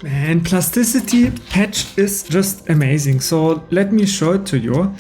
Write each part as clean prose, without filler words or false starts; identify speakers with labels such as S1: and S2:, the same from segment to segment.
S1: And Plasticity patch is just amazing. So let me show it to you.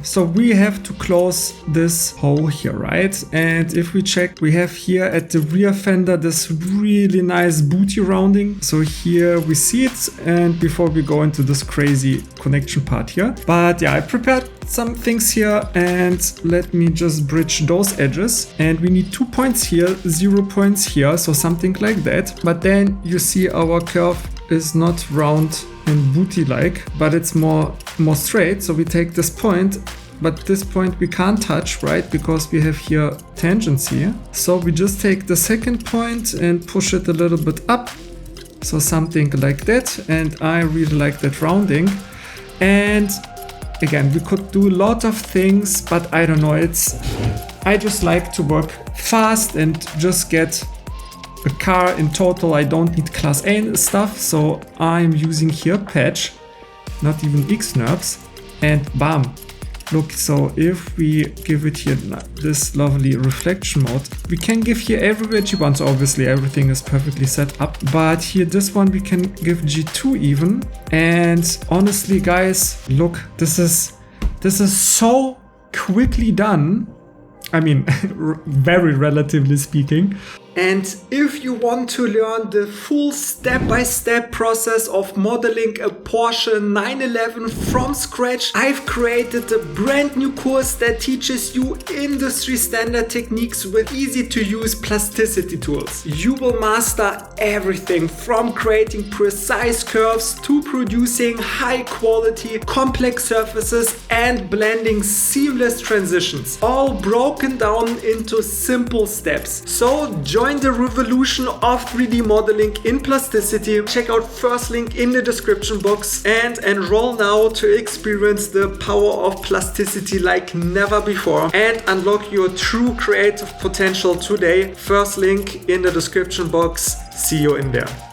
S1: So we have to close this hole here, right? And if we check, we have here at the rear fender this really nice booty rounding. So here we see it. And before we go into this crazy connection part here. But yeah, I prepared some things here and let me just bridge those edges. And we need 2 points here, 0 points here. So something like that. But then you see our curve is not round and booty like, but it's more straight. So we take this point, but this point we can't touch, right? Because we have here tangency. So we just take the second point and push it a little bit up. So something like that. And I really like that rounding. And again, we could do a lot of things, but I don't know. I just like to work fast and just get a car in total. I don't need class A stuff, so I'm using here patch, not even X-NURBS, and bam. Look, so if we give it here this lovely reflection mode, we can give here everywhere G1, so obviously everything is perfectly set up, but here this one we can give G2 even. And honestly guys, look, this is so quickly done. I mean, very relatively speaking. And if you want to learn the full step-by-step process of modeling a Porsche 911 from scratch, I've created a brand new course that teaches you industry standard techniques with easy to use plasticity tools. You will master everything from creating precise curves to producing high quality complex surfaces and blending seamless transitions, all broken down into simple steps. So join the revolution of 3D modeling in Plasticity. Check out first link in the description box and enroll now to experience the power of plasticity like never before and unlock your true creative potential today. First link in the description box. See you in there.